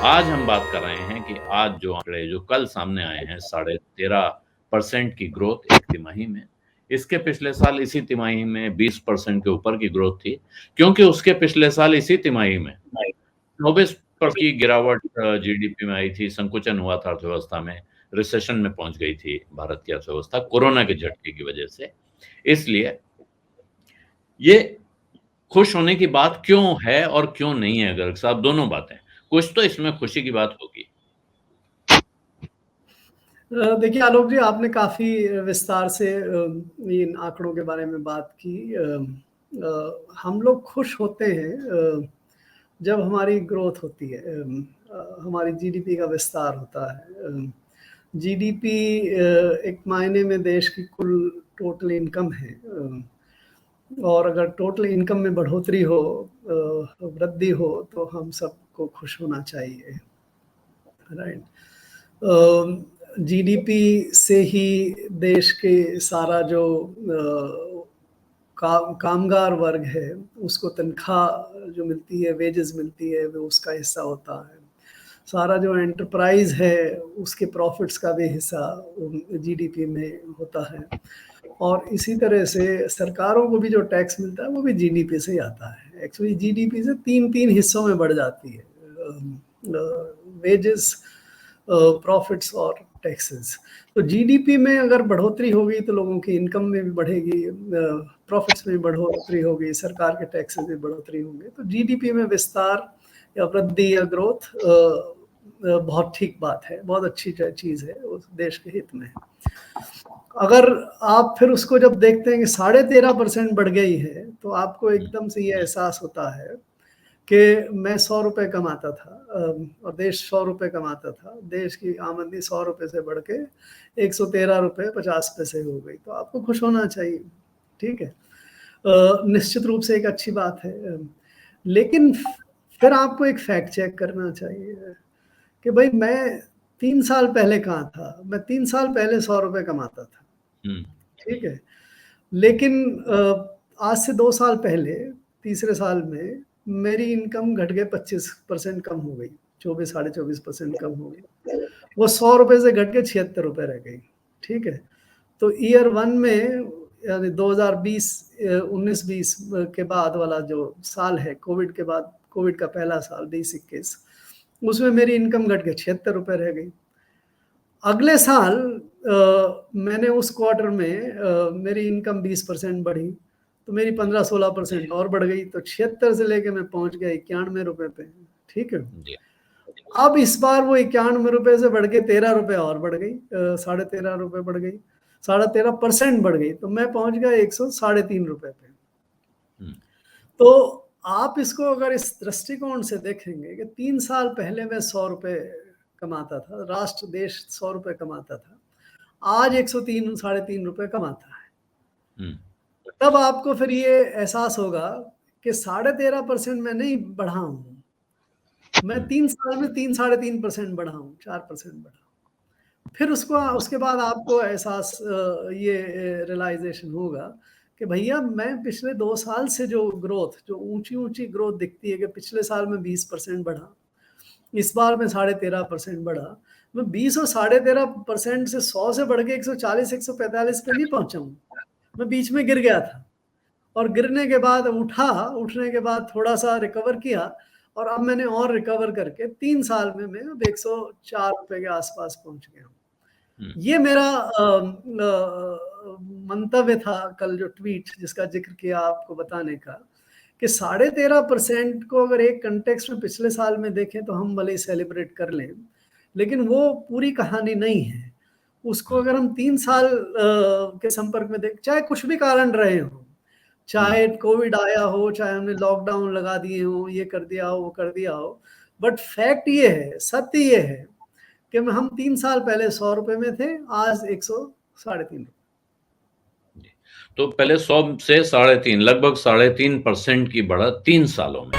आज हम बात कर रहे हैं कि आज जो आंकड़े जो कल सामने आए हैं 13.5% की ग्रोथ एक तिमाही में, इसके पिछले साल इसी तिमाही में 20% के ऊपर की ग्रोथ थी, क्योंकि उसके पिछले साल इसी तिमाही में 24% की गिरावट जीडीपी में आई थी, संकुचन हुआ था अर्थव्यवस्था में, रिसेशन में पहुंच गई थी भारत की अर्थव्यवस्था कोरोना के झटके की वजह से। इसलिए ये खुश होने की बात क्यों है और क्यों नहीं है गर्ग साहब, दोनों बातें। कुछ तो इसमें खुशी की बात होगी। देखिए आलोक जी, आपने काफ़ी विस्तार से इन आंकड़ों के बारे में बात की। हम लोग खुश होते हैं जब हमारी ग्रोथ होती है, हमारी जीडीपी का विस्तार होता है। जीडीपी एक मायने में देश की कुल टोटल इनकम है, और अगर टोटल इनकम में बढ़ोतरी हो, वृद्धि हो, तो हम सबको खुश होना चाहिए, राइट। जीडीपी से ही देश के सारा जो कामगार वर्ग है उसको तनख्वाह जो मिलती है, वेजेस मिलती है, वो उसका हिस्सा होता है। सारा जो एंटरप्राइज है उसके प्रॉफिट्स का भी हिस्सा जीडीपी में होता है। और इसी तरह से सरकारों को भी जो टैक्स मिलता है वो भी जीडीपी से ही आता है। एक्चुअली जीडीपी से तीन हिस्सों में बढ़ जाती है, वेजेस, प्रॉफिट्स और टैक्सेस। तो जीडीपी में अगर बढ़ोतरी होगी तो लोगों की इनकम में भी बढ़ेगी, प्रॉफिट्स में भी बढ़ोतरी होगी, सरकार के टैक्सेस में बढ़ोतरी होंगे। तो जीडीपी में विस्तार या वृद्धि या ग्रोथ बहुत ठीक बात है, बहुत अच्छी चीज़ है, उस देश के हित में है। अगर आप फिर उसको जब देखते हैं कि 13.5% बढ़ गई है, तो आपको एकदम से ये एहसास होता है कि मैं 100 रुपये कमाता था और देश 100 रुपये कमाता था, देश की आमदनी 100 रुपये से बढ़ के 113 रुपये 50 पैसे हो गई, तो आपको खुश होना चाहिए, ठीक है। निश्चित रूप से एक अच्छी बात है, लेकिन फिर आपको एक फैक्ट चेक करना चाहिए कि भाई मैं 3 साल पहले कहाँ था। मैं 3 साल पहले 100 रुपये कमाता था, ठीक है, लेकिन आज से 2 साल पहले तीसरे साल में मेरी इनकम घट के 25% कम हो गई, 24-24.5% कम हो गई। वो 100 रुपये से घट के 76 रुपये रह गई, ठीक है। तो ईयर 1 में, यानी 2020 19-20 के बाद वाला जो साल है, कोविड के बाद, कोविड का पहला साल 2021, उसमें मेरी इनकम घट के 76 रुपये रह गई। अगले साल मैंने उस क्वार्टर में मेरी इनकम 20% बढ़ी, तो मेरी 15-16% और बढ़ गई, तो 76 से लेके मैं पहुंच गया 91 रुपये पे, ठीक है। अब इस बार वो 91 रुपये से बढ़ के 13 रुपये और बढ़ गई, 13.5 रुपये बढ़ गई, 13.5% बढ़ गई, तो मैं पहुंच गया 103 रुपये पे। तो आप इसको अगर इस दृष्टिकोण से देखेंगे कि 3 साल पहले मैं 100 रुपये कमाता था, राष्ट्र देश 100 रुपये कमाता था, आज 103 3.5 रुपये कमाता है, तब आपको फिर ये एहसास होगा कि 13.5% मैं नहीं बढ़ा हूँ, मैं 3 साल में 3-3.5% बढ़ा हूँ, 4% बढ़ा हूँ। फिर उसके बाद आपको एहसास, ये रियलाइजेशन होगा कि भैया मैं पिछले 2 साल से जो ग्रोथ, जो ऊंची ग्रोथ दिखती है कि पिछले साल में 20% बढ़ा, इस बार में 13.5% बढ़ा, मैं 20 और 13.5% से 100 से बढ़ के 140-145 पे नहीं पहुंचा हूँ। मैं बीच में गिर गया था, और गिरने के बाद उठने के बाद थोड़ा सा रिकवर किया, और अब मैंने और रिकवर करके 3 साल में मैं अब 104 रुपये के आसपास पहुंच गया हूँ। ये मेरा मंतव्य था कल जो ट्वीट जिसका जिक्र किया आपको बताने का, कि 13.5% को अगर एक कंटेक्स्ट में पिछले साल में देखें तो हम भले ही सेलिब्रेट कर लें, लेकिन वो पूरी कहानी नहीं है। उसको अगर हम 3 साल के संपर्क में देख, चाहे कुछ भी कारण रहे हो, चाहे कोविड आया हो, चाहे हमने लॉकडाउन लगा दिए हो, ये कर दिया हो, वो कर दिया हो, बट फैक्ट ये है, सत्य ये है कि हम 3 साल पहले 100 रुपये में थे, आज 103.5 तो पहले 100 से 3.5, लगभग 3.5% की बढ़त 3 सालों में।